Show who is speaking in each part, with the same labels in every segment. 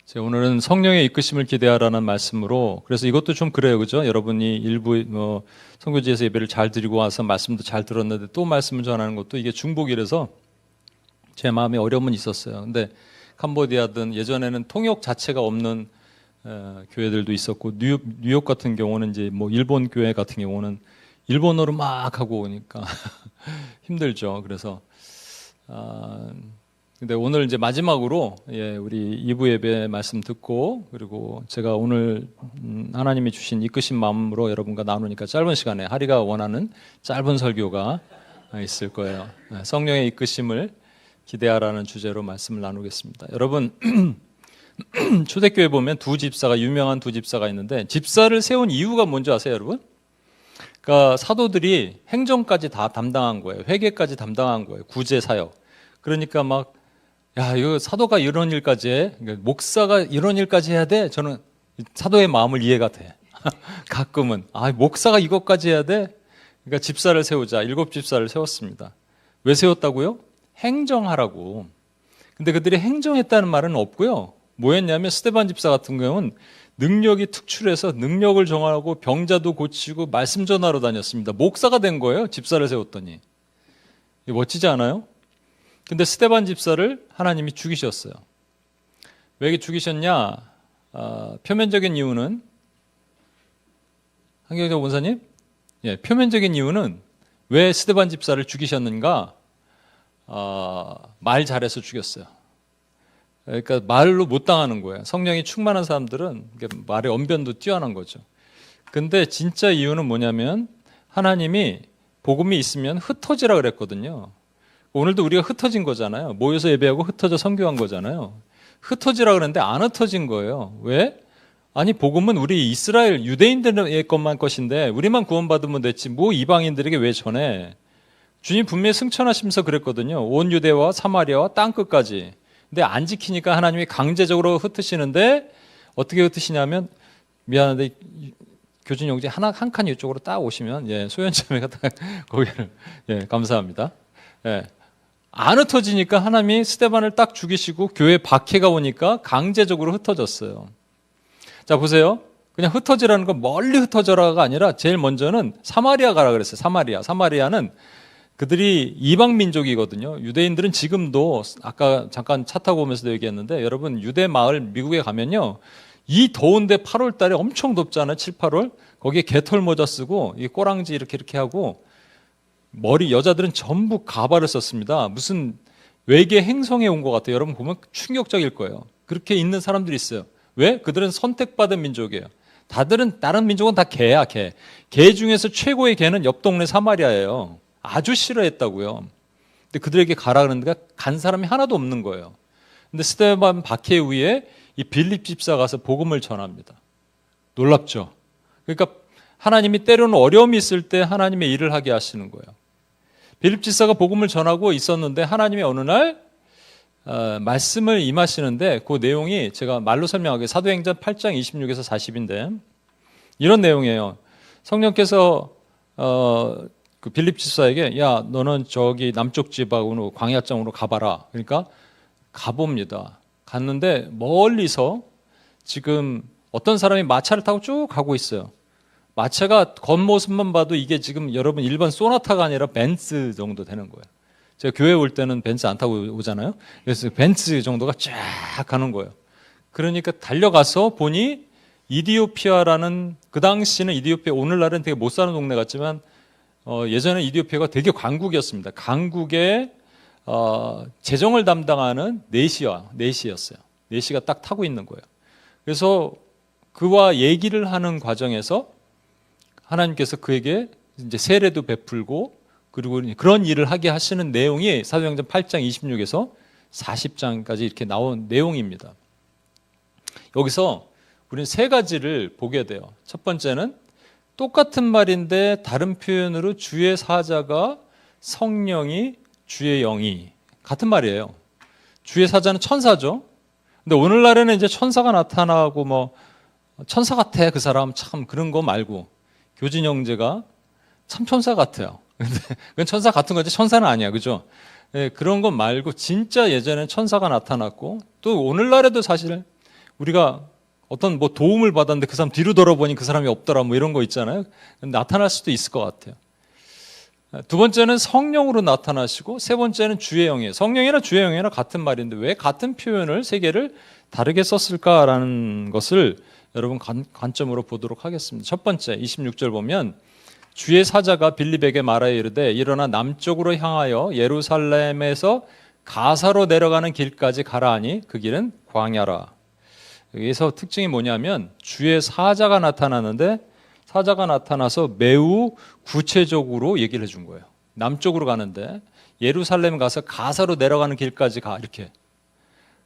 Speaker 1: 제가 오늘은 성령의 이끄심을 기대하라는 말씀으로, 그래서 이것도 좀 그래요, 그죠? 여러분이 일부 선교지에서 예배를 잘 드리고 와서 말씀도 잘 들었는데 또 말씀을 전하는 것도 이게 중복이라서 제 마음에 어려움은 있었어요. 근데 캄보디아든 예전에는 통역 자체가 없는 교회들도 있었고, 뉴욕 같은 경우는 이제 뭐 일본 교회 같은 경우는 일본어로 막 하고 오니까 힘들죠. 그래서 근데 오늘 이제 마지막으로 우리 2부 예배 말씀 듣고, 그리고 제가 오늘 하나님이 주신 이끄신 마음으로 여러분과 나누니까 짧은 시간에 하리가 원하는 짧은 설교가 있을 거예요. 성령의 이끄심을 기대하라는 주제로 말씀을 나누겠습니다. 여러분, 초대교회 보면 유명한 두 집사가 있는데, 집사를 세운 이유가 뭔지 아세요, 여러분? 그러니까 사도들이 행정까지 다 담당한 거예요. 회계까지 담당한 거예요. 구제 사역. 그러니까 막 이거 사도가 이런 일까지 해? 목사가 이런 일까지 해야 돼? 저는 사도의 마음을 이해가 돼. 가끔은 목사가 이것까지 해야 돼? 그러니까 집사를 세우자. 7집사를 세웠습니다. 왜 세웠다고요? 행정하라고. 근데 그들이 행정했다는 말은 없고요. 뭐였냐면 스데반 집사 같은 경우는 능력이 특출해서 능력을 정하고 병자도 고치고 말씀 전하러 다녔습니다. 목사가 된 거예요. 집사를 세웠더니. 멋지지 않아요? 근데 스데반 집사를 하나님이 죽이셨어요. 왜 죽이셨냐? 표면적인 이유는, 한경정 원사님? 표면적인 이유는 왜 스데반 집사를 죽이셨는가? 말 잘해서 죽였어요. 그러니까 말로 못 당하는 거예요. 성령이 충만한 사람들은 말의 언변도 뛰어난 거죠. 근데 진짜 이유는 뭐냐면, 하나님이 복음이 있으면 흩어지라 그랬거든요. 오늘도 우리가 ht어진 거잖아요. 모여서 예배하고 흩어져 선교한 거잖아요. 흩어지라 그랬는데 안 흩어진 거예요. 왜? 아니, 복음은 우리 이스라엘 유대인들의 것인데 우리만 구원받으면 됐지 뭐 이방인들에게 왜 전해? 주님 분명히 승천하시면서 그랬거든요. 온 유대와 사마리아와 땅끝까지. 근데 안 지키니까 하나님이 강제적으로 흩으시는데, 어떻게 흩으시냐면, 미안한데 교진 용지 한 칸 이쪽으로 딱 오시면, 소연자매가 딱 거기를, 감사합니다. 안 흩어지니까 하나님이 스데반을 딱 죽이시고 교회 박해가 오니까 강제적으로 흩어졌어요. 자, 보세요. 그냥 흩어지라는 건 멀리 흩어져라가 아니라 제일 먼저는 사마리아 가라 그랬어요. 사마리아는 그들이 이방 민족이거든요. 유대인들은 지금도, 아까 잠깐 차 타고 오면서도 얘기했는데, 여러분 유대 마을 미국에 가면요, 이 더운데 8월 달에 엄청 덥잖아요. 7, 8월. 거기에 개털 모자 쓰고 이 꼬랑지 이렇게 하고, 머리, 여자들은 전부 가발을 썼습니다. 무슨 외계 행성에 온 것 같아요. 여러분 보면 충격적일 거예요. 그렇게 있는 사람들이 있어요. 왜? 그들은 선택받은 민족이에요. 다른 민족은 다 개야, 개. 개 중에서 최고의 개는 옆 동네 사마리아예요. 아주 싫어했다고요. 근데 그들에게 가라 그러는데 간 사람이 하나도 없는 거예요. 근데 스데반 박해 후에 이 빌립 집사 가서 복음을 전합니다. 놀랍죠? 그러니까 하나님이 때로는 어려움이 있을 때 하나님의 일을 하게 하시는 거예요. 빌립 집사가 복음을 전하고 있었는데 하나님이 어느 날 말씀을 임하시는데, 그 내용이 제가 말로 설명하게, 사도행전 8장 26에서 40인데 이런 내용이에요. 성령께서 그 빌립 집사에게, 야, 너는 저기 남쪽 지방으로 광야장으로 가봐라. 그러니까 가봅니다. 갔는데 멀리서 지금 어떤 사람이 마차를 타고 쭉 가고 있어요. 마차가 겉모습만 봐도 이게 지금 여러분 일반 소나타가 아니라 벤츠 정도 되는 거예요. 제가 교회 올 때는 벤츠 안 타고 오잖아요. 그래서 벤츠 정도가 쫙 가는 거예요. 그러니까 달려가서 보니 이디오피아라는, 그 당시는 이디오피아, 오늘날은 되게 못 사는 동네 같지만 예전에 이디오피아가 되게 강국이었습니다. 강국의 재정을 담당하는 내시였어요. 내시가 딱 타고 있는 거예요. 그래서 그와 얘기를 하는 과정에서 하나님께서 그에게 이제 세례도 베풀고, 그리고 그런 일을 하게 하시는 내용이 사도행전 8장 26에서 40장까지 이렇게 나온 내용입니다. 여기서 우리는 세 가지를 보게 돼요. 첫 번째는 똑같은 말인데 다른 표현으로 주의 사자가, 성령이, 주의 영이 같은 말이에요. 주의 사자는 천사죠. 근데 오늘날에는 이제 천사가 나타나고 뭐 천사 같아 그 사람 참, 그런 거 말고 교진 형제가 참 천사 같아요. 근데 그건 천사 같은 거지 천사는 아니야, 그죠? 그런 거 말고 진짜 예전에 천사가 나타났고, 또 오늘날에도 사실 우리가 어떤 뭐 도움을 받았는데 그 사람 뒤로 돌아보니 그 사람이 없더라 뭐 이런 거 있잖아요. 나타날 수도 있을 것 같아요. 두 번째는 성령으로 나타나시고 세 번째는 주의 영이에요. 성령이나 주의 영이나 같은 말인데 왜 같은 표현을 세 개를 다르게 썼을까라는 것을 여러분 관점으로 보도록 하겠습니다. 첫 번째 26절 보면 주의 사자가 빌립에게 말하여 이르되 일어나 남쪽으로 향하여 예루살렘에서 가사로 내려가는 길까지 가라 하니 그 길은 광야라. 여기서 특징이 뭐냐면 주의 사자가 나타나는데 사자가 나타나서 매우 구체적으로 얘기를 해준 거예요. 남쪽으로 가는데 예루살렘 가서 가사로 내려가는 길까지 가 이렇게.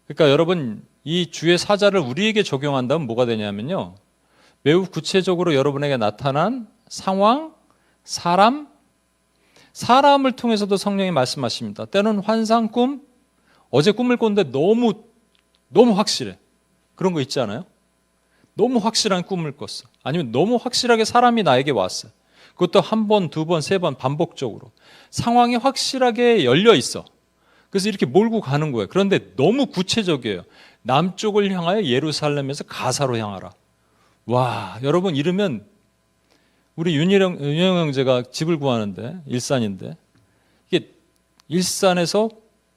Speaker 1: 그러니까 여러분 이 주의 사자를 우리에게 적용한다면 뭐가 되냐면요. 매우 구체적으로 여러분에게 나타난 상황, 사람을 통해서도 성령이 말씀하십니다. 때로는 환상, 꿈, 어제 꿈을 꿨는데 너무 확실해. 그런 거 있지 않아요? 너무 확실한 꿈을 꿨어. 아니면 너무 확실하게 사람이 나에게 왔어. 그것도 한 번, 두 번, 세 번 반복적으로. 상황이 확실하게 열려 있어. 그래서 이렇게 몰고 가는 거예요. 그런데 너무 구체적이에요. 남쪽을 향하여 예루살렘에서 가사로 향하라. 와, 여러분 이러면 우리 윤영 형제가 집을 구하는데 일산인데 이게 일산에서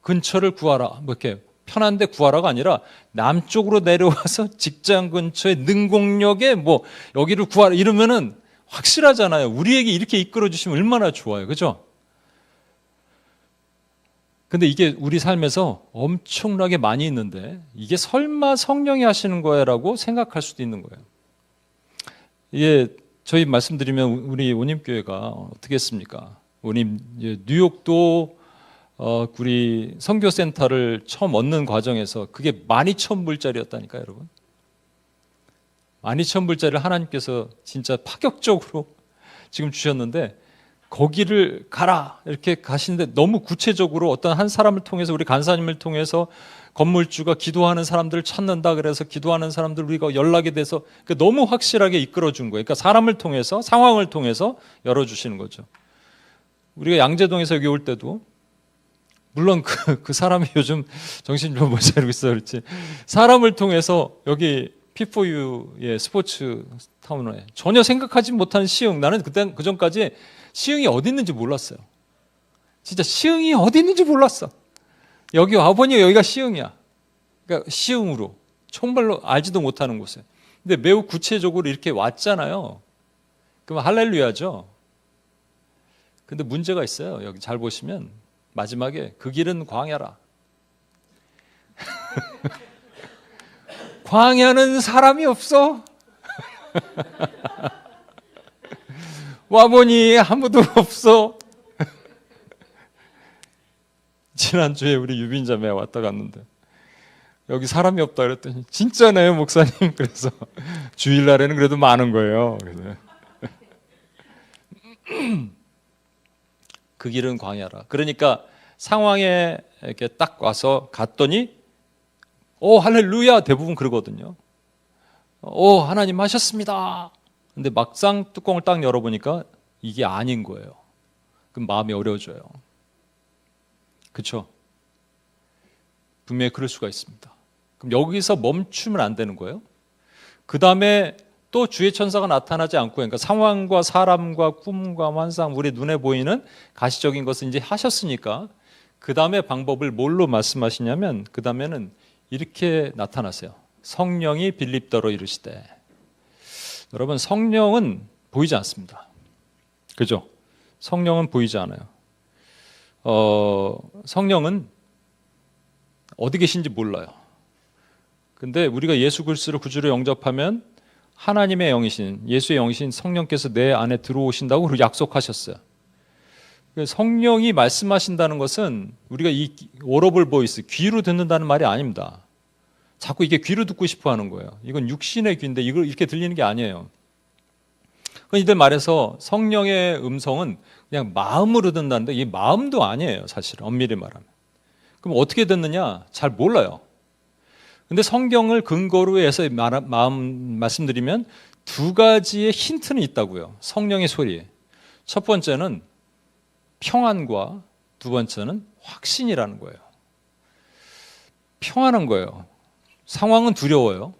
Speaker 1: 근처를 구하라. 뭐 이렇게 편한데 구하라가 아니라 남쪽으로 내려와서 직장 근처에 능곡역에 뭐 여기를 구하라 이러면은 확실하잖아요. 우리에게 이렇게 이끌어 주시면 얼마나 좋아요. 그죠? 근데 이게 우리 삶에서 엄청나게 많이 있는데 이게 설마 성령이 하시는 거야라고 생각할 수도 있는 거예요. 이게 저희 말씀드리면 우리 온임교회가 어떻게 했습니까? 온임 뉴욕도 우리 선교센터를 처음 얻는 과정에서 그게 12,000불짜리였다니까요, 여러분. 12,000불짜리를 하나님께서 진짜 파격적으로 지금 주셨는데 거기를 가라 이렇게 가시는데 너무 구체적으로 어떤 한 사람을 통해서 우리 간사님을 통해서 건물주가 기도하는 사람들을 찾는다 그래서 기도하는 사람들 우리가 연락이 돼서 너무 확실하게 이끌어준 거예요. 그러니까 사람을 통해서 상황을 통해서 열어주시는 거죠. 우리가 양재동에서 여기 올 때도 물론 그 사람이 요즘 정신 좀 못 차리고 있어 그렇지 사람을 통해서 여기 P4U의 스포츠 타운에 전혀 생각하지 못한 시흥 나는 그 전까지 시흥이 어디 있는지 몰랐어요. 진짜 시흥이 어디 있는지 몰랐어. 여기 와보니 여기가 시흥이야. 그러니까 시흥으로 정말로 알지도 못하는 곳에. 근데 매우 구체적으로 이렇게 왔잖아요. 그럼 할렐루야죠. 근데 문제가 있어요. 여기 잘 보시면 마지막에 그 길은 광야라. 광야는 사람이 없어. 와보니 아무도 없어. 지난주에 우리 유빈자매 왔다 갔는데 여기 사람이 없다 그랬더니 진짜네요 목사님. 그래서 주일날에는 그래도 많은 거예요. 그래서 그 길은 광야라. 그러니까 상황에 이렇게 딱 와서 갔더니 할렐루야 대부분 그러거든요. 하나님 하셨습니다. 근데 막상 뚜껑을 딱 열어보니까 이게 아닌 거예요. 그럼 마음이 어려워져요. 그렇죠? 분명히 그럴 수가 있습니다. 그럼 여기서 멈추면 안 되는 거예요. 그 다음에 또 주의 천사가 나타나지 않고 그러니까 상황과 사람과 꿈과 환상 우리 눈에 보이는 가시적인 것을 이제 하셨으니까 그 다음에 방법을 뭘로 말씀하시냐면 그 다음에는 이렇게 나타나세요. 성령이 빌립더로 이르시되. 여러분 성령은 보이지 않습니다. 그죠? 성령은 보이지 않아요. 성령은 어디 계신지 몰라요. 근데 우리가 예수 그리스도를 구주로 영접하면 하나님의 영이신 예수의 영이신 성령께서 내 안에 들어오신다고 약속하셨어요. 성령이 말씀하신다는 것은 우리가 이 오러블 보이스 귀로 듣는다는 말이 아닙니다. 자꾸 이게 귀로 듣고 싶어 하는 거예요. 이건 육신의 귀인데 이걸 이렇게 들리는 게 아니에요. 이들 말해서 성령의 음성은 그냥 마음으로 듣는다는데 이게 마음도 아니에요. 사실 엄밀히 말하면. 그럼 어떻게 듣느냐? 잘 몰라요. 근데 성경을 근거로 해서 말씀드리면 두 가지의 힌트는 있다고요. 성령의 소리에. 첫 번째는 평안과 두 번째는 확신이라는 거예요. 평안한 거예요. 상황은 두려워요.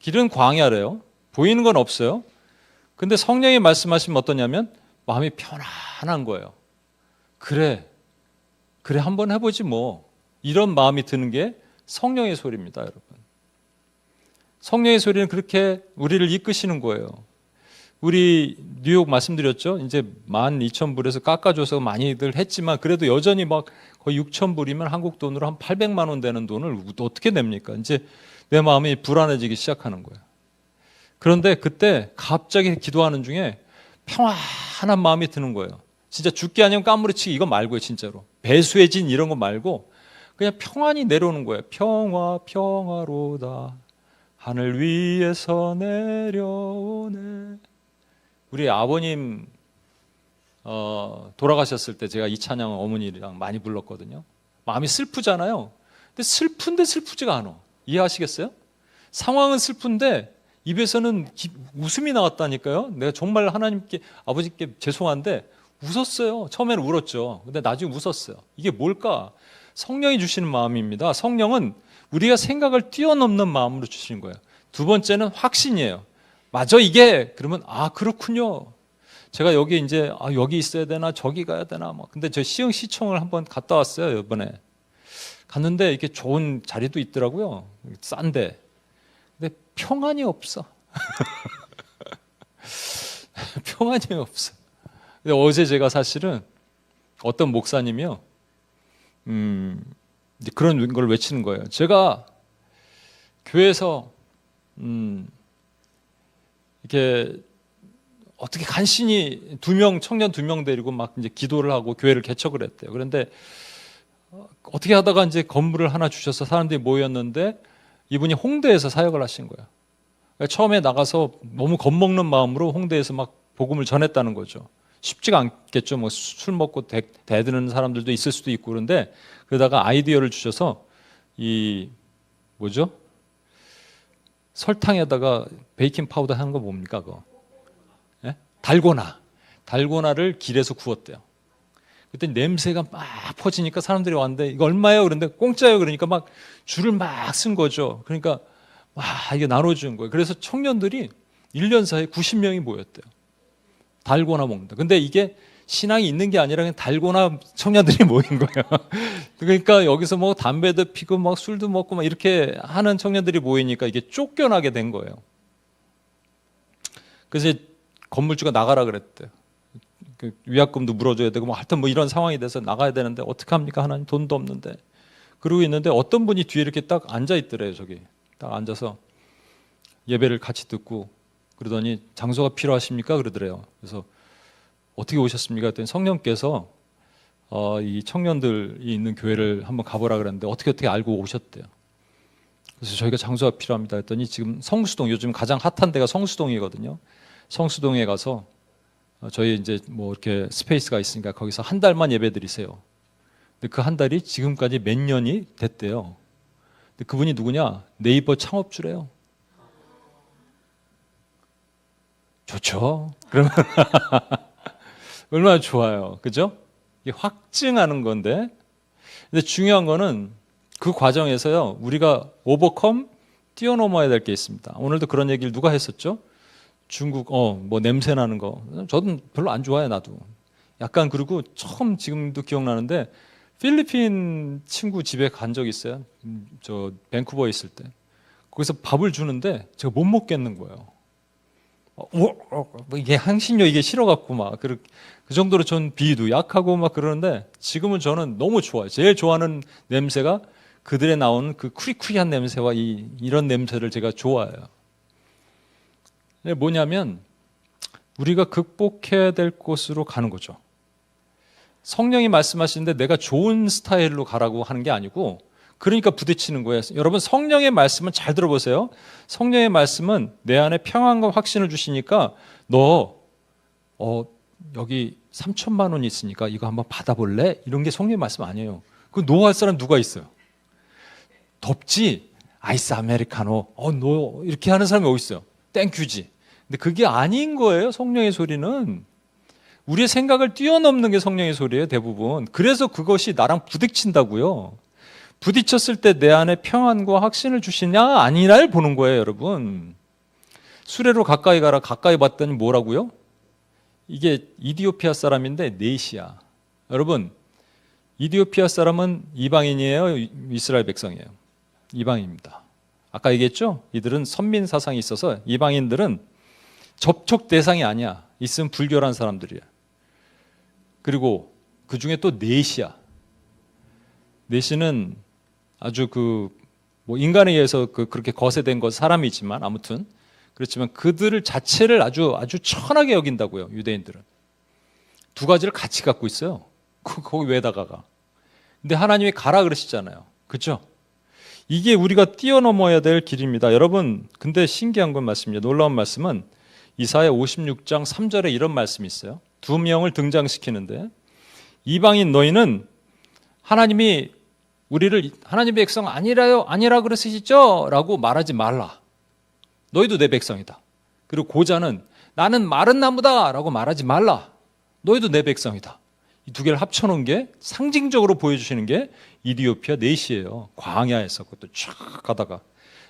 Speaker 1: 길은 광야래요. 보이는 건 없어요. 근데 성령이 말씀하시면 어떠냐면 마음이 편안한 거예요. 그래 한번 해보지 뭐. 이런 마음이 드는 게 성령의 소리입니다, 여러분. 성령의 소리는 그렇게 우리를 이끄시는 거예요. 우리 뉴욕 말씀드렸죠. 이제 12,000불에서 깎아줘서 많이들 했지만 그래도 여전히 막 거의 6,000불이면 한국 돈으로 한 800만 원 되는 돈을 어떻게 냅니까? 이제 내 마음이 불안해지기 시작하는 거예요. 그런데 그때 갑자기 기도하는 중에 평안한 마음이 드는 거예요. 진짜 죽기 아니면 까무러치기 이거 말고요, 진짜로. 배수의 진 이런 거 말고 그냥 평안이 내려오는 거예요. 평화로다. 하늘 위에서 내려오네. 우리 아버님 돌아가셨을 때 제가 이 찬양을 어머니랑 많이 불렀거든요. 마음이 슬프잖아요. 근데 슬픈데 슬프지가 않아. 이해하시겠어요? 상황은 슬픈데 입에서는 웃음이 나왔다니까요. 내가 정말 하나님께, 아버지께 죄송한데 웃었어요. 처음에는 울었죠. 근데 나중에 웃었어요. 이게 뭘까? 성령이 주시는 마음입니다. 성령은 우리가 생각을 뛰어넘는 마음으로 주시는 거예요. 두 번째는 확신이에요. 맞아 이게. 그러면 그렇군요. 제가 여기 이제 여기 있어야 되나 저기 가야 되나 막. 근데 저 시흥시청을 한번 갔다 왔어요, 이번에. 갔는데 이렇게 좋은 자리도 있더라고요. 싼데. 근데 평안이 없어. 평안이 없어. 근데 어제 제가 사실은 어떤 목사님이요. 이제 그런 걸 외치는 거예요. 제가 교회에서 이렇게 어떻게 간신히 청년 2명 데리고 막 이제 기도를 하고 교회를 개척을 했대요. 그런데 어떻게 하다가 이제 건물을 하나 주셔서 사람들이 모였는데 이분이 홍대에서 사역을 하신 거예요. 그러니까 처음에 나가서 너무 겁먹는 마음으로 홍대에서 막 복음을 전했다는 거죠. 쉽지가 않겠죠. 뭐 술 먹고 대드는 사람들도 있을 수도 있고 그런데 그러다가 아이디어를 주셔서 설탕에다가 베이킹 파우더 하는 거 뭡니까 그거? 예? 달고나를 길에서 구웠대요. 그때 냄새가 막 퍼지니까 사람들이 왔는데 이거 얼마예요? 그런데 공짜예요. 그러니까 막 줄을 막 쓴 거죠. 그러니까 이게 나눠주는 거예요. 그래서 청년들이 1년 사이에 90명이 모였대요. 달고나 먹는다. 근데 이게 신앙이 있는 게 아니라 그냥 달고나 청년들이 모인 거예요. 그러니까 여기서 뭐 담배도 피고 막 술도 먹고 막 이렇게 하는 청년들이 모이니까 이게 쫓겨나게 된 거예요. 그래서 건물주가 나가라 그랬대요. 위약금도 물어줘야 되고 뭐 하여튼 뭐 이런 상황이 돼서 나가야 되는데 어떻게 합니까? 하나님 돈도 없는데. 그러고 있는데 어떤 분이 뒤에 이렇게 딱 앉아 있더래요. 저기 딱 앉아서 예배를 같이 듣고 그러더니 장소가 필요하십니까? 그러더래요. 그래서 어떻게 오셨습니까? 그랬더니 성령께서 이 청년들이 있는 교회를 한번 가보라 그랬는데 어떻게 알고 오셨대요. 그래서 저희가 장소가 필요합니다 했더니 지금 성수동, 요즘 가장 핫한 데가 성수동이거든요. 성수동에 가서 저희 이제 뭐 이렇게 스페이스가 있으니까 거기서 한 달만 예배 드리세요. 근데 그 한 달이 지금까지 몇 년이 됐대요. 근데 그분이 누구냐? 네이버 창업주래요. 좋죠. 그러면 얼마나 좋아요. 그죠? 이게 확증하는 건데. 근데 중요한 거는 그 과정에서요. 우리가 오버컴 뛰어넘어야 될 게 있습니다. 오늘도 그런 얘기를 누가 했었죠? 중국 뭐 냄새 나는 거. 저는 별로 안 좋아해 나도. 약간 그리고 처음 지금도 기억나는데 필리핀 친구 집에 간 적 있어요. 저 밴쿠버에 있을 때. 거기서 밥을 주는데 제가 못 먹겠는 거예요. 이게 향신료 이게 싫어갖고 막 그 정도로 전 비위도 약하고 막 그러는데 지금은 저는 너무 좋아요. 제일 좋아하는 냄새가 그들에 나오는 그 쿠리쿠리한 냄새와 이런 냄새를 제가 좋아해요. 뭐냐면 우리가 극복해야 될 곳으로 가는 거죠. 성령이 말씀하시는데 내가 좋은 스타일로 가라고 하는 게 아니고 그러니까 부딪히는 거예요. 여러분 성령의 말씀은 잘 들어보세요. 성령의 말씀은 내 안에 평안과 확신을 주시니까 너 여기 3천만 원이 있으니까 이거 한번 받아볼래? 이런 게 성령의 말씀 아니에요. 그 노 할 사람 누가 있어요? 덥지? 아이스 아메리카노. 노 이렇게 하는 사람이 어디 있어요? 땡큐지. 근데 그게 아닌 거예요. 성령의 소리는 우리의 생각을 뛰어넘는 게 성령의 소리예요. 대부분. 그래서 그것이 나랑 부딪힌다고요. 부딪혔을 때 내 안에 평안과 확신을 주시냐 아니냐를 보는 거예요, 여러분. 수레로 가까이 가라. 가까이 봤더니 뭐라고요? 이게 이디오피아 사람인데 넷이야. 여러분, 이디오피아 사람은 이방인이에요? 이스라엘 백성이에요? 이방인입니다. 아까 얘기했죠? 이들은 선민 사상이 있어서 이방인들은 접촉 대상이 아니야. 있으면 불결한 사람들이야. 그리고 그 중에 또 넷이야. 넷이는 아주 뭐 인간에 의해서 그렇게 거세된 것 사람이지만 아무튼 그렇지만 그들을 자체를 아주 천하게 여긴다고요. 유대인들은 두 가지를 같이 갖고 있어요. 거기 왜 다가가? 근데 하나님이 가라 그러시잖아요. 그렇죠? 이게 우리가 뛰어넘어야 될 길입니다. 여러분, 근데 신기한 건 말씀입니다. 놀라운 말씀은 이사야 56장 3절에 이런 말씀이 있어요. 두 명을 등장시키는데 이방인 너희는 하나님이 우리를 하나님의 백성 아니라 그러시죠? 라고 말하지 말라. 너희도 내 백성이다. 그리고 고자는 나는 마른 나무다 라고 말하지 말라. 너희도 내 백성이다. 이 두 개를 합쳐놓은 게 상징적으로 보여주시는 게 이디오피아 넷이에요. 광야에서 그것도 쫙 가다가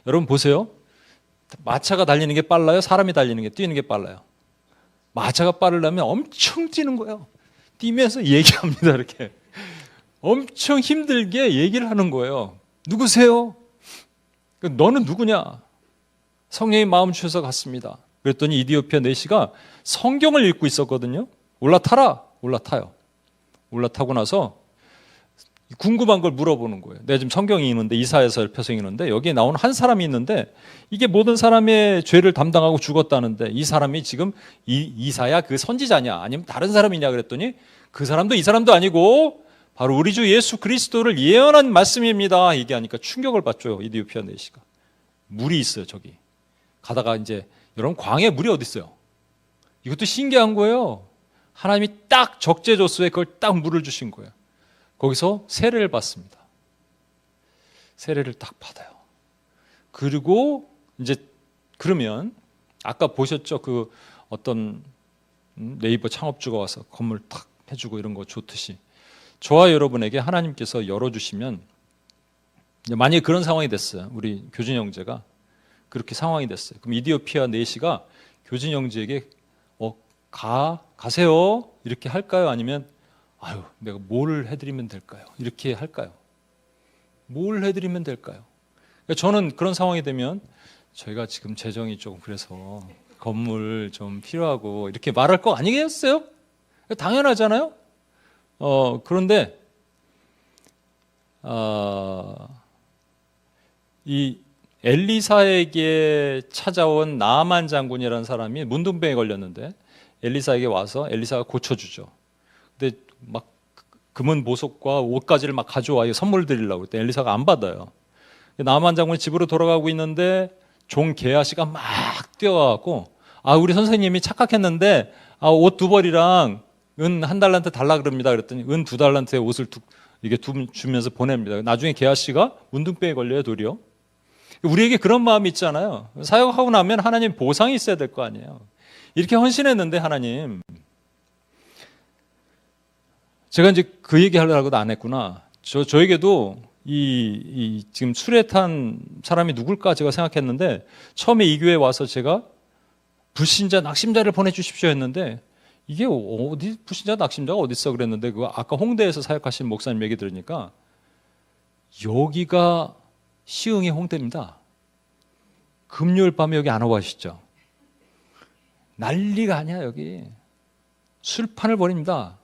Speaker 1: 여러분 보세요. 마차가 달리는 게 빨라요? 사람이 뛰는 게 빨라요? 마차가 빠르려면 엄청 뛰는 거예요. 뛰면서 얘기합니다. 이렇게 엄청 힘들게 얘기를 하는 거예요. 누구세요? 너는 누구냐? 성령이 마음 주셔서 갔습니다. 그랬더니 이디오피아 넷이가 성경을 읽고 있었거든요. 올라타요. 올라타고 나서 궁금한 걸 물어보는 거예요. 내가 지금 성경이 있는데 이사야서 편성이 있는데 여기에 나오는 한 사람이 있는데 이게 모든 사람의 죄를 담당하고 죽었다는데 이 사람이 지금 이사야 그 선지자냐 아니면 다른 사람이냐 그랬더니 그 사람도 이 사람도 아니고 바로 우리 주 예수 그리스도를 예언한 말씀입니다. 얘기하니까 충격을 받죠. 이디오피아 넷이가. 물이 있어요. 저기 가다가 이제 여러분 광야에 물이 어디 있어요? 이것도 신기한 거예요. 하나님이 딱 적재조수에 그걸 딱 물을 주신 거예요. 거기서 세례를 받습니다. 세례를 딱 받아요. 그리고 이제 그러면 아까 보셨죠? 그 어떤 네이버 창업주가 와서 건물 탁 해주고 이런 거 좋듯이 저와 여러분에게 하나님께서 열어주시면 만약에 그런 상황이 됐어요. 우리 교진 형제가 그렇게 상황이 됐어요. 그럼 이디오피아 넷이가 교진 형제에게 가세요 이렇게 할까요? 아니면 아유 내가 뭘 해드리면 될까요? 이렇게 할까요? 뭘 해드리면 될까요? 그러니까 저는 그런 상황이 되면 저희가 지금 재정이 조금 그래서 건물 좀 필요하고 이렇게 말할 거 아니겠어요? 당연하잖아요. 그런데 이 엘리사에게 찾아온 나아만 장군이라는 사람이 문둥병에 걸렸는데 엘리사에게 와서 엘리사가 고쳐주죠. 근데 막 금은 보석과 옷가지를 막 가져와요. 선물 드리려고 그때 엘리사가 안 받아요. 나아만 장군이 집으로 돌아가고 있는데 종 게하시가 막 뛰어와갖고 우리 선생님이 착각했는데 옷 두 벌이랑 은 한 달란트 달라 그럽니다. 그랬더니 은 두 달란트의 옷을 이게 주면서 보냅니다. 나중에 게하시가 문둥병에 걸려요. 도리어. 우리에게 그런 마음이 있잖아요. 사역하고 나면 하나님 보상이 있어야 될 거 아니에요. 이렇게 헌신했는데 하나님 제가 이제 그 얘기 하려고도 안 했구나. 저에게도 지금 술에 탄 사람이 누굴까 제가 생각했는데 처음에 이 교회에 와서 제가 불신자 낙심자를 보내주십시오 했는데 이게 어디 불신자 낙심자가 어디 있어 그랬는데 그거 아까 홍대에서 사역하신 목사님 얘기 들으니까 여기가 시흥의 홍대입니다. 금요일 밤에 여기 안 오고 하시죠? 난리가 아니야 여기. 술판을 벌입니다.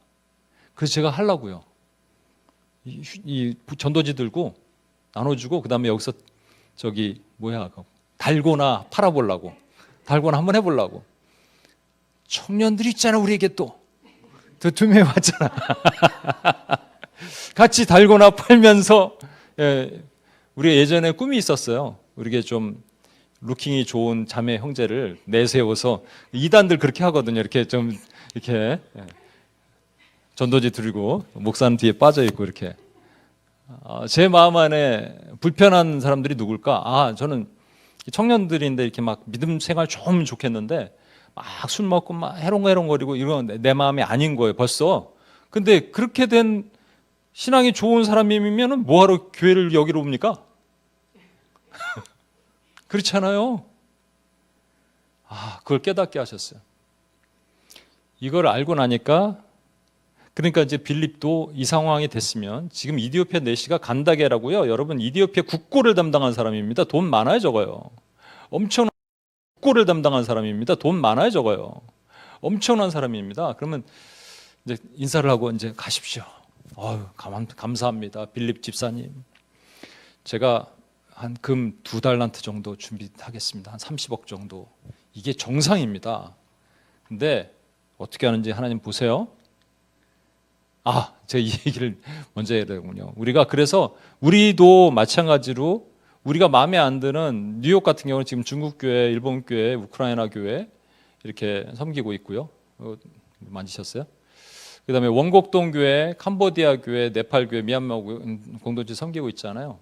Speaker 1: 그래서 제가 하려고요. 이 전도지 들고 나눠주고 그 다음에 여기서 달고나 팔아보려고 달고나 한번 해보려고. 청년들이 있잖아 우리에게 또 두 명 왔잖아. 같이 달고나 팔면서 우리가 예전에 꿈이 있었어요. 우리게 좀 루킹이 좋은 자매 형제를 내세워서 이단들 그렇게 하거든요. 이렇게 좀 이렇게 전도지 들고 목사는 뒤에 빠져 있고 이렇게. 제 마음 안에 불편한 사람들이 누굴까? 저는 청년들인데 이렇게 막 믿음 생활 좀 좋겠는데 막 술 먹고 막 해롱해롱거리고 이건 내 마음이 아닌 거예요. 벌써. 근데 그렇게 된 신앙이 좋은 사람이면 뭐하러 교회를 여기로 옵니까? 그렇잖아요. 그걸 깨닫게 하셨어요. 이걸 알고 나니까 그러니까 이제 빌립도 이 상황이 됐으면 지금 이디오피아 내시가 간다게라고요. 여러분 이디오피아 국고를 담당한 사람입니다. 돈 많아요, 적어요. 엄청난 국고를 담당한 사람입니다. 돈 많아요, 적어요. 엄청난 사람입니다. 그러면 이제 인사를 하고 이제 가십시오. 아유, 감사합니다, 빌립 집사님. 제가 한 금 2달란트 정도 준비하겠습니다. 한 30억 정도. 이게 정상입니다. 근데 어떻게 하는지 하나님 보세요. 제가 이 얘기를 먼저 해야 되군요. 우리가 그래서 우리도 마찬가지로 우리가 마음에 안 드는 뉴욕 같은 경우는 지금 중국 교회, 일본 교회, 우크라이나 교회 이렇게 섬기고 있고요. 만지셨어요? 그다음에 원곡동 교회, 캄보디아 교회, 네팔 교회, 미얀마 공동체 섬기고 있잖아요.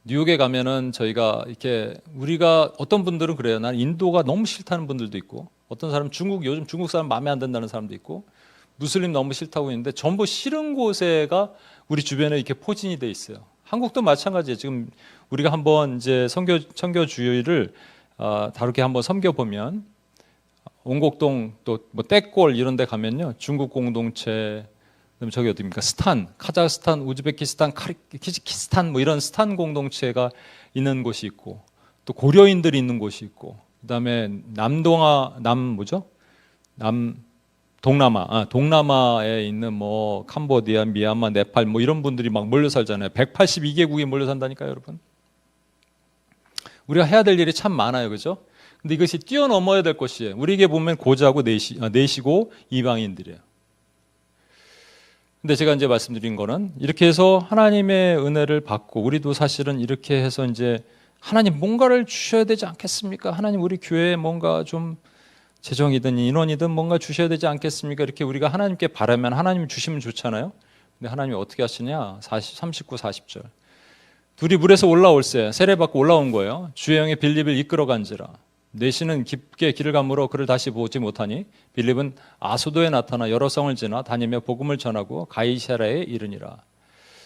Speaker 1: 뉴욕에 가면은 저희가 이렇게 우리가 어떤 분들은 그래요. 난 인도가 너무 싫다는 분들도 있고, 어떤 사람 요즘 중국 사람 마음에 안 든다는 사람도 있고, 무슬림 너무 싫다고 있는데 전부 싫은 곳에가 우리 주변에 이렇게 포진이 돼 있어요. 한국도 마찬가지예요. 지금 우리가 한번 이제 선교 주일을 다르게 한번 섬겨 보면 원곡동 또 뭐 떼골 이런 데 가면요. 중국 공동체, 그다음에 저기 어디입니까? 스탄, 카자흐스탄, 우즈베키스탄, 키르기스탄 뭐 이런 스탄 공동체가 있는 곳이 있고, 또 고려인들이 있는 곳이 있고, 그다음에 동남아에 있는 뭐 캄보디아, 미얀마, 네팔 뭐 이런 분들이 막 몰려 살잖아요. 182개국이 몰려 산다니까요, 여러분. 우리가 해야 될 일이 참 많아요, 그죠? 근데 이것이 뛰어넘어야 될 것이에요. 우리에게 보면 고자고 내시고 이방인들이에요. 근데 제가 이제 말씀드린 거는 이렇게 해서 하나님의 은혜를 받고, 우리도 사실은 이렇게 해서 이제 하나님 뭔가를 주셔야 되지 않겠습니까? 하나님 우리 교회에 뭔가 좀 재정이든 인원이든 뭔가 주셔야 되지 않겠습니까? 이렇게 우리가 하나님께 바라면 하나님 주시면 좋잖아요. 근데 하나님이 어떻게 하시냐? 39, 40절. 둘이 물에서 올라올세, 세례받고 올라온 거예요. 주의 영이 빌립을 이끌어 간지라. 내시는 깊게 길을 가물어 그를 다시 보지 못하니 빌립은 아소도에 나타나 여러 성을 지나 다니며 복음을 전하고 가이사랴에 이르니라.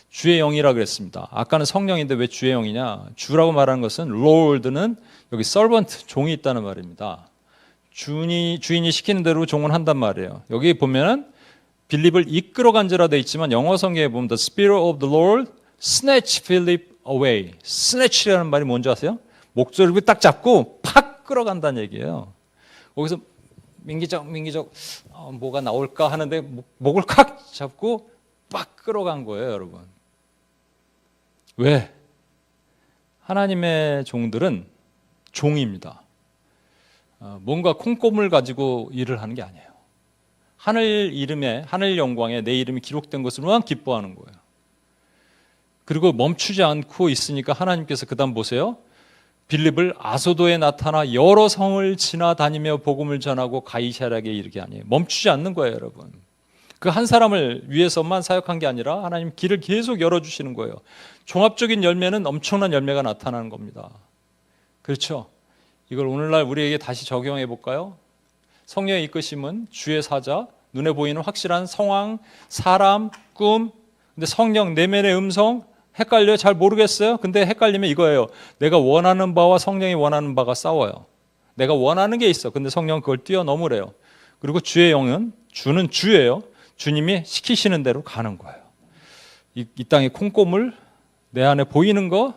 Speaker 1: 주의 영이라 그랬습니다. 아까는 성령인데 왜 주의 영이냐? 주라고 말하는 것은 Lord는 여기 servant, 종이 있다는 말입니다. 주인이 시키는 대로 종은 한단 말이에요. 여기 보면은 빌립을 이끌어 간지라 돼 있지만 영어 성경에 보면 The Spirit of the Lord snatched Philip away. snatch라는 말이 뭔지 아세요? 목소리를 딱 잡고 팍 끌어간다는 얘기예요. 거기서 민기적 뭐가 나올까 하는데 목을 칵 잡고 빡 끌어간 거예요, 여러분. 왜? 하나님의 종들은 종입니다. 뭔가 콩고물 가지고 일을 하는 게 아니에요. 하늘 이름에, 하늘 영광에 내 이름이 기록된 것으로만 기뻐하는 거예요. 그리고 멈추지 않고 있으니까 하나님께서 그 다음 보세요. 빌립을 아소도에 나타나 여러 성을 지나다니며 복음을 전하고 가이사랴에 이르게 하니, 멈추지 않는 거예요, 여러분. 그 한 사람을 위해서만 사역한 게 아니라 하나님 길을 계속 열어주시는 거예요. 종합적인 열매는 엄청난 열매가 나타나는 겁니다. 그렇죠? 이걸 오늘날 우리에게 다시 적용해 볼까요? 성령의 이끄심은 주의 사자, 눈에 보이는 확실한 상황, 사람, 꿈. 근데 성령 내면의 음성 헷갈려요? 잘 모르겠어요? 근데 헷갈리면 이거예요. 내가 원하는 바와 성령이 원하는 바가 싸워요. 내가 원하는 게 있어. 근데 성령은 그걸 뛰어넘으래요. 그리고 주의 영은, 주는 주예요. 주님이 시키시는 대로 가는 거예요. 이 땅의 콩고물, 내 안에 보이는 거,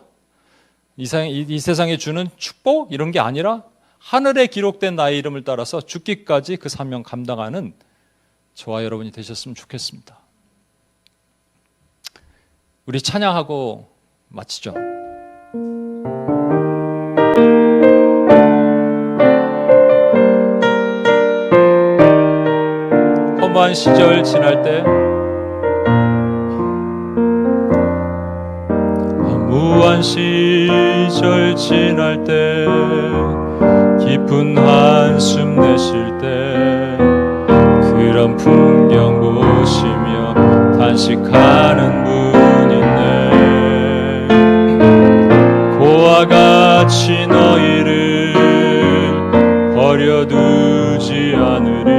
Speaker 1: 이 세상에 주는 축복 이런 게 아니라 하늘에 기록된 나의 이름을 따라서 죽기까지 그 사명 감당하는 저와 여러분이 되셨으면 좋겠습니다. 우리 찬양하고 마치죠. 험한 시절 지날 때, 무한 시절 지날 때, 깊은 한숨 내쉴 때, 그런 풍경 보시며 단식하는 분 있네. 고와 같이 너희를 버려두지 않으리.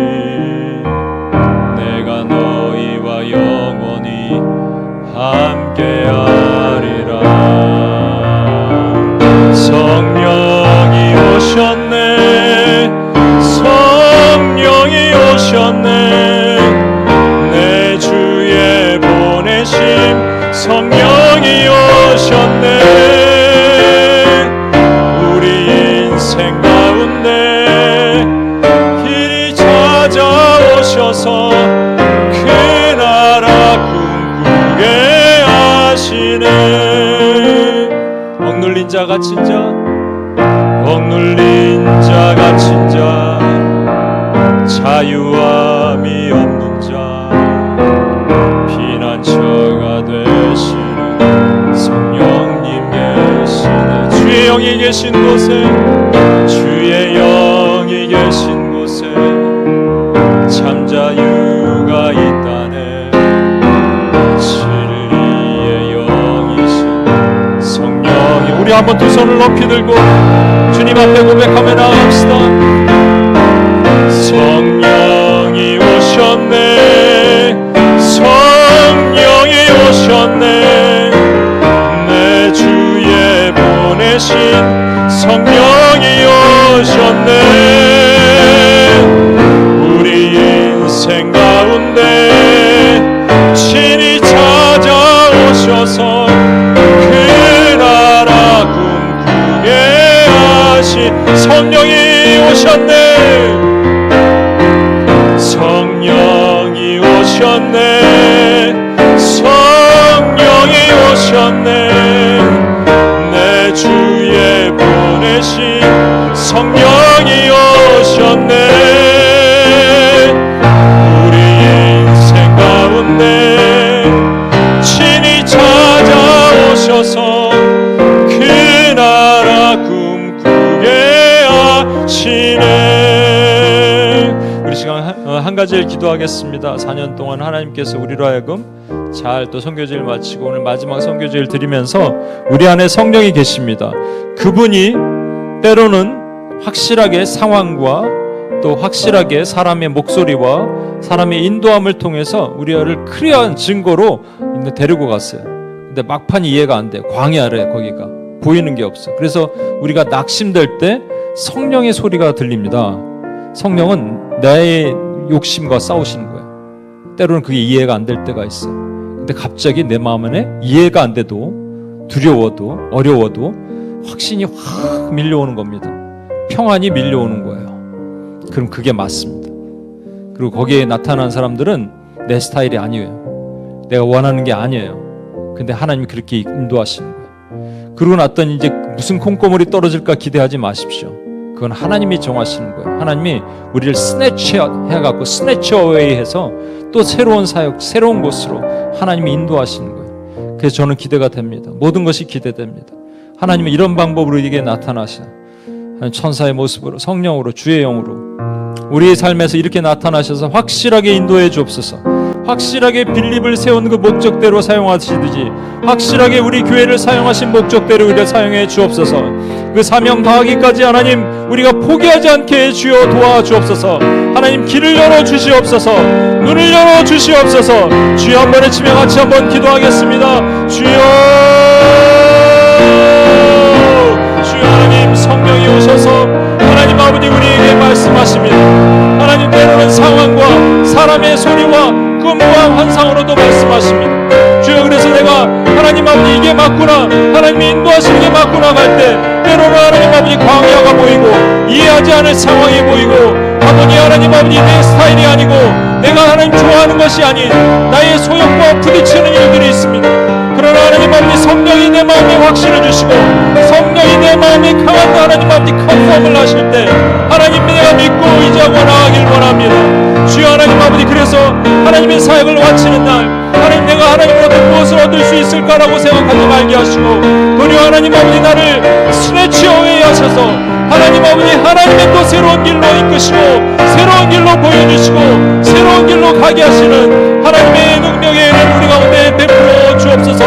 Speaker 1: 내가 너희와 영원히 함께하리라. 성령이 오셨네. 오셔서 그 나라 꿈꾸게 하시네. 억눌린 자 갇힌 자, 억눌린 자 갇힌 자, 자유함이 없는 자, 피난처가 되시는 성령님 계시네. 주의 영이 계신 곳에, 주의 영이 계신 곳에 참 자유가 있다네. 진리의 영이신 성령이. 우리 한번 두 손을 높이 들고 주님 앞에 고백하며 나아갑시다. 성령이 오셨네, 성령이 오셨네, 내 주에 보내신 성령이 오셨네. 우리 인생 가운데 친히 찾아오셔서 그 나라 꿈꾸게 하신 성령이 오셨네. 성령이 오셨네, 성령이 오셨네, 내 주에 보내신 성령이 오셨네. 우리 인생 가운데 친히 찾아오셔서 그 나라 꿈꾸게 하시네. 우리 시간 한 가지를 기도하겠습니다. 4년 동안 하나님께서 우리로 하여금 잘 또 선교제를 마치고 오늘 마지막 선교제를 드리면서 우리 안에 성령이 계십니다. 그분이 때로는 확실하게 상황과 또 확실하게 사람의 목소리와 사람의 인도함을 통해서 우리를 클리어한 증거로 데리고 갔어요. 근데 막판 이해가 안 돼. 광야래. 거기가 보이는 게 없어. 그래서 우리가 낙심될 때 성령의 소리가 들립니다. 성령은 나의 욕심과 싸우시는 거예요. 때로는 그게 이해가 안 될 때가 있어요. 근데 갑자기 내 마음 안에 이해가 안 돼도 두려워도 어려워도 확신이 확 밀려오는 겁니다. 평안이 밀려오는 거예요. 그럼 그게 맞습니다. 그리고 거기에 나타난 사람들은 내 스타일이 아니에요. 내가 원하는 게 아니에요. 근데 하나님이 그렇게 인도하시는 거예요. 그러고 났더니 이제 무슨 콩고물이 떨어질까 기대하지 마십시오. 그건 하나님이 정하시는 거예요. 하나님이 우리를 스네쳐 해갖고 스네쳐 어웨이 해서 또 새로운 사역, 새로운 곳으로 하나님이 인도하시는 거예요. 그래서 저는 기대가 됩니다. 모든 것이 기대됩니다. 하나님은 이런 방법으로 우리에게 나타나시는 천사의 모습으로, 성령으로, 주의 영으로 우리의 삶에서 이렇게 나타나셔서 확실하게 인도해 주옵소서. 확실하게 빌립을 세운 그 목적대로 사용하시듯이 확실하게 우리 교회를 사용하신 목적대로 우리를 사용해 주옵소서. 그 사명 다하기까지 하나님 우리가 포기하지 않게 주여 도와주옵소서. 하나님 길을 열어 주시옵소서. 눈을 열어 주시옵소서. 주여 한 번에 치며 같이 한번 기도하겠습니다. 주여 하나님 성령이 오셔서 하나님 아버지 우리에게 말씀하십니다. 하나님 때로는 상황과 사람의 소리와 꿈과 환상으로도 말씀하십니다. 주여 그래서 내가 하나님 아버지 이게 맞구나, 하나님이 인도하시는 게 맞구나 할 때 때로는 하나님 아버지 광야가 보이고 이해하지 않을 상황이 보이고 아버지 하나님 아버지 내 스타일이 아니고 내가 하나님 좋아하는 것이 아닌 나의 소욕과 부딪히는 일들이 있습니다. 그러나 하나님 아버지 성령이 내 마음에 확신을 주시고 성령이 내 마음에 강한 하나님 아버지 컨펌을 하실 때 하나님 내가 믿고 의지하고 나아가길 원합니다. 주여 하나님 아버지 그래서 하나님의 사역을 마치는 날 하나님 내가 하나님으로부터 무엇을 얻을 수 있을까라고 생각하지 말게 하시고 도리어 하나님 아버지 나를 스네치 어웨이 하셔서 하나님 아버지 하나님의 또 새로운 길로 이끄시고 새로운 길로 보여주시고 새로운 길로 가게 하시는 하나님의 능력의 은혜를 우리 가운데 베풀어 주옵소서.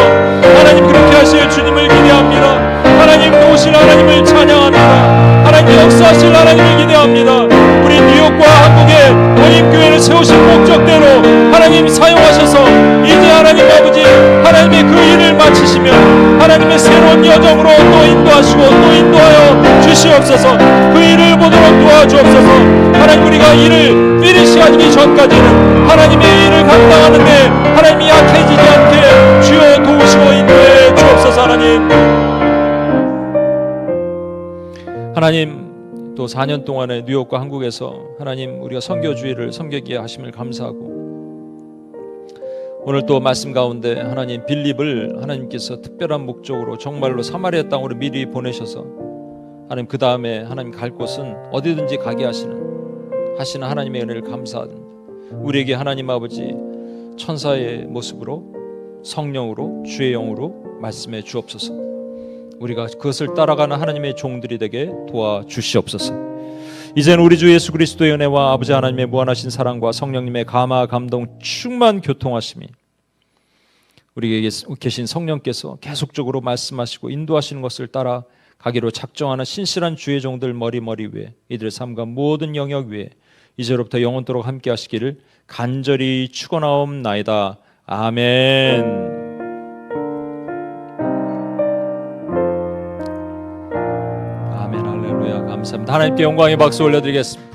Speaker 1: 하나님 그렇게 하실 주님을 기대합니다. 하나님 오실 하나님을 찬양합니다. 하나님 역사하실 하나님을 기대합니다. 우리 뉴욕과 한국의 원인교회를 세우신 목적대로 하나님 사용하셔서 이제 하나님 아버지 하나님의 그 일을 마치시면 하나님의 새로운 여정으로 또 인도하시고 또 인도하여 주시옵소서. 그 일을 보도록 도와주옵소서. 하나님 우리가 일을 피니시하기 전까지는 하나님의 일을 감당하는데 하나님이 약해지지 않게 주여 도우시고 인도해 주옵소서. 하나님 또 4년 동안에 뉴욕과 한국에서 하나님 우리가 선교주의를 섬기게 하심을 감사하고, 오늘 또 말씀 가운데 하나님 빌립을 하나님께서 특별한 목적으로 정말로 사마리아 땅으로 미리 보내셔서 하나님 그 다음에 하나님 갈 곳은 어디든지 가게 하시는 하나님의 은혜를 감사합니다. 우리에게 하나님 아버지 천사의 모습으로 성령으로 주의 영으로 말씀해 주옵소서. 우리가 그것을 따라가는 하나님의 종들이 되게 도와주시옵소서. 이제는 우리 주 예수 그리스도의 은혜와 아버지 하나님의 무한하신 사랑과 성령님의 감화 감동 충만 교통하심이 우리에게 계신 성령께서 계속적으로 말씀하시고 인도하시는 것을 따라 가기로 작정하는 신실한 주의 종들 머리 위에 이들의 삶과 모든 영역 위에 이제로부터 영원토록 함께 하시기를 간절히 축원하옵나이다. 아멘. 아멘. 할렐루야. 감사합니다. 하나님께 영광의 박수 올려드리겠습니다.